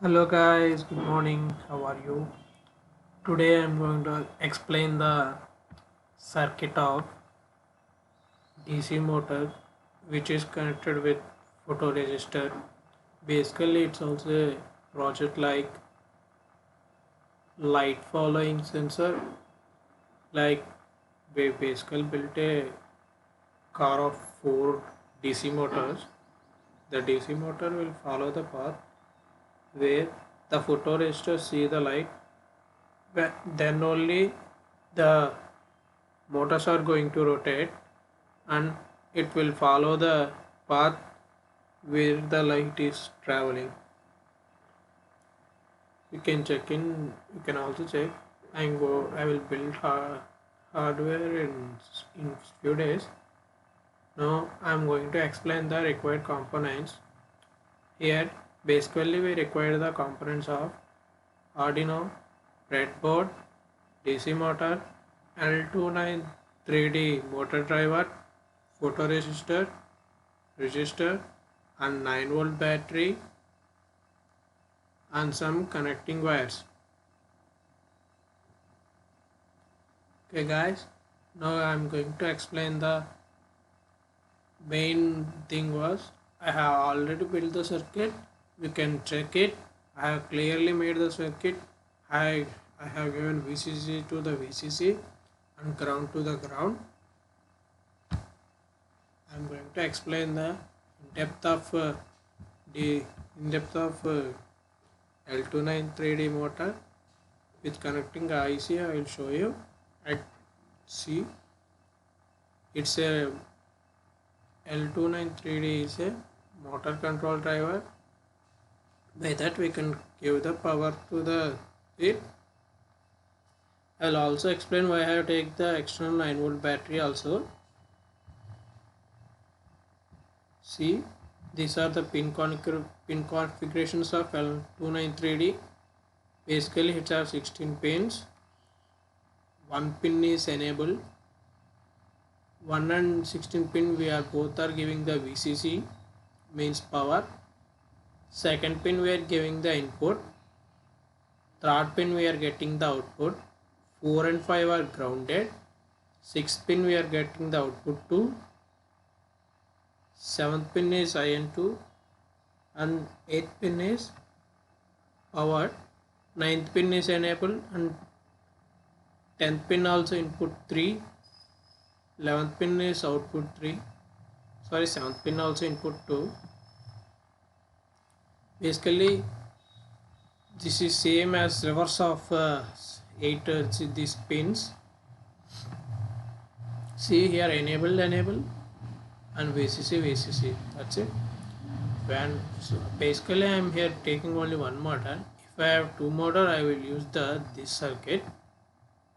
Hello guys, good morning. How are you? Today I'm going to explain the circuit of DC motor which is connected with photoresistor. Basically it's also a project like light following sensor, like we basically built a car of 4 DC motors. The DC motor will follow the path where the photoresistor see the light, then only the motors are going to rotate and it will follow the path where the light is traveling. You can check in, you can also check. I will build hardware in few days. Now I'm going to explain the required components. Here basically we require the components of Arduino, breadboard, DC motor, L293D motor driver, photoresistor, resistor, and 9-volt battery, and some connecting wires. Okay guys, now I'm going to explain the main thing. Was I have already built the circuit. You can check it. I have clearly made the circuit. I have given VCC to the VCC and ground to the ground. I'm going to explain the depth of the in depth of L293D motor with connecting IC. I will show you. At C, it's a L293D is a motor control driver. By that we can give the power to the it. I'll also explain why I have take the external 9-volt battery also. See, these are the pin configurations of L293D. Basically it has 16 pins. One pin is enable. 1 and 16 pin we are both are giving the VCC, means power. Second pin we are giving the input. Third pin we are getting the output. 4 and 5 are grounded. 6th pin we are getting the output to. 7th pin is IN2 and 8th pin is power. 9th pin is enable and 10th pin also input 3. 11th pin is output 3. Sorry, 7th pin also input 2. Basically this is same as reverse of 8 these pins. See here, enable and VCC, that's it. When so basically I am here taking only one motor. If I have two motor I will use this circuit.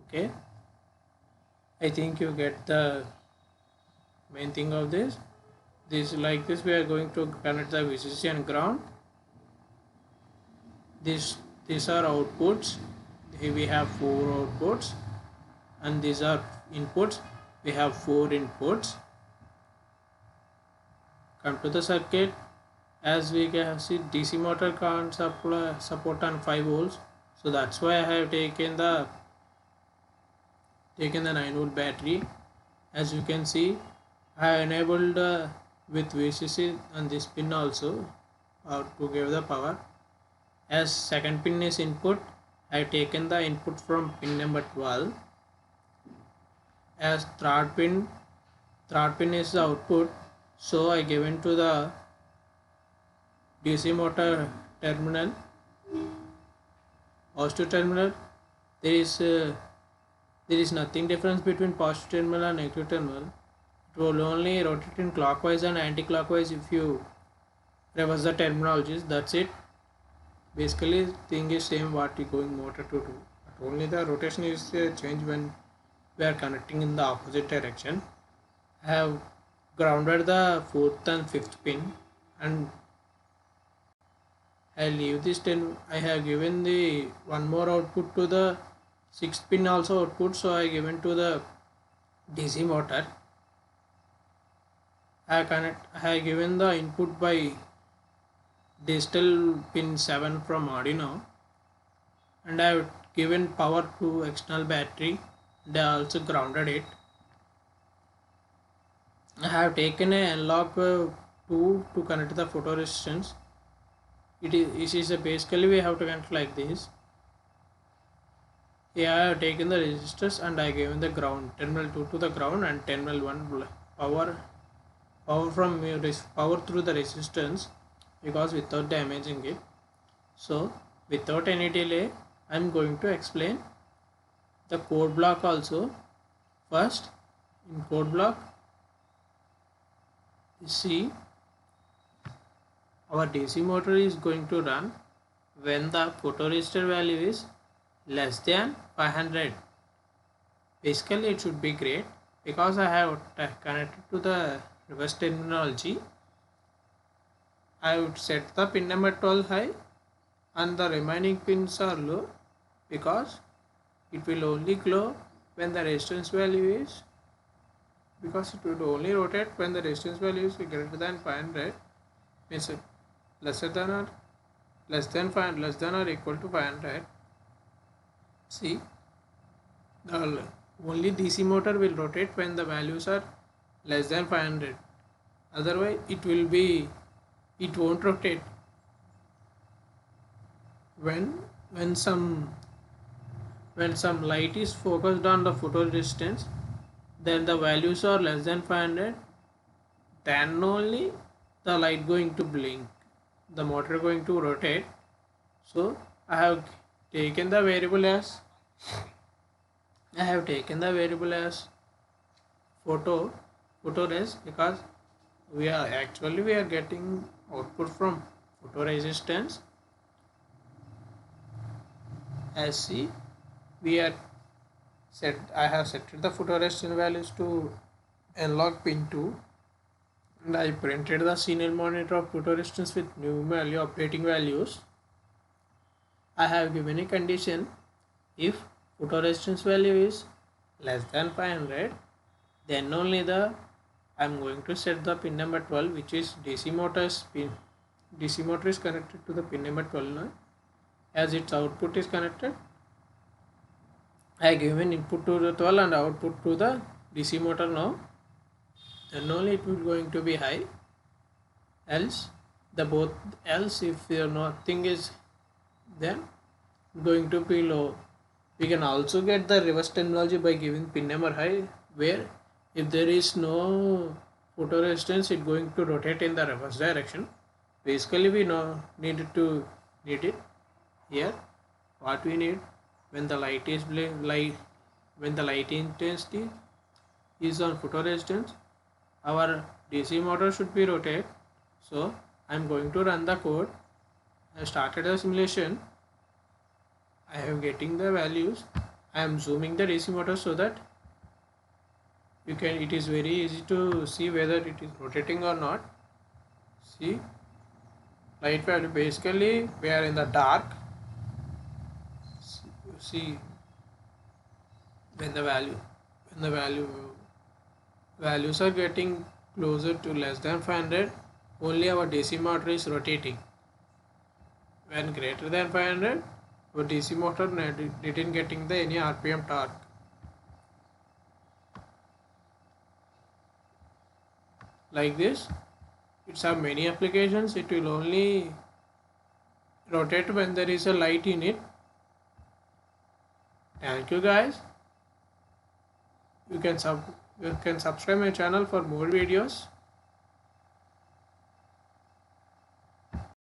Okay, I think you get the main thing of this. Like this we are going to connect the VCC and ground. These are outputs. Here we have 4 outputs and these are inputs. We have 4 inputs. Come to the circuit. As we can see, DC motor can't support on 5 volts, so that's why I have taken the 9-volt battery. As you can see, I have enabled with VCC and this pin also to give the power. As second pin is input, I have taken the input from pin number 12. As third pin is the output, so I given to the DC motor terminal, positive terminal. There is nothing difference between positive terminal and negative terminal. It will only rotate in clockwise and anti-clockwise if you reverse the terminologies. That's it. Basically thing is same what you going motor to do, but only the rotation is change when we are connecting in the opposite direction. I have grounded the 4th and 5th pin and I leave this 10. I have given the one more output to the 6th pin also output, so I given to the DC motor. I have given the input by digital pin 7 from Arduino, and I have given power to external battery and I also grounded it. I have taken a analog 2 to connect the photoresistance. It is a basically we have to connect like this. Here I have taken the resistors and I given the ground terminal 2 to the ground and terminal 1 power from power through the resistance, because without damaging it. So without any delay I am going to explain the code block also. First, in code block, see, our DC motor is going to run when the photoresistor value is less than 500. Basically it should be great, because I have connected to the reverse terminology. I would set the pin number 12 high and the remaining pins are low, because it will only glow when the resistance value is, because it will only rotate when the resistance value is greater than 500, means lesser than or equal to 500. See, the only DC motor will rotate when the values are less than 500. Otherwise it won't rotate. When some light is focused on the photoresistance, then the values are less than 500, then only the light going to blink, the motor going to rotate. So I have taken the variable as photores, because we are getting output from photoresistance. As see, I have set the photoresistance values to analog pin 2, and I printed the serial monitor of photoresistance with new value operating values. I have given a condition: if photoresistance value is less than 500, then only I am going to set the pin number 12, which is DC motor's pin. DC motor is connected to the pin number 12 now. As its output is connected, I given input to the 12 and output to the DC motor now. Then only it will going to be high. Else if there nothing is, then going to be low. We can also get the reverse terminology by giving pin number high, where if there is no photoresistance, it going to rotate in the reverse direction. Basically we need it here. What we need, when the light intensity is on photoresistance, our DC motor should be rotate. So I am going to run the code. I started the simulation. I am getting the values. I am zooming the DC motor so that it is very easy to see whether it is rotating or not. See, light value, basically we are in the dark. See, when the values are getting closer to less than 500, only our DC motor is rotating. When greater than 500, our DC motor didn't getting the any RPM torque. Like this, it's have many applications. It will only rotate when there is a light in it. Thank you guys. You can subscribe my channel for more videos.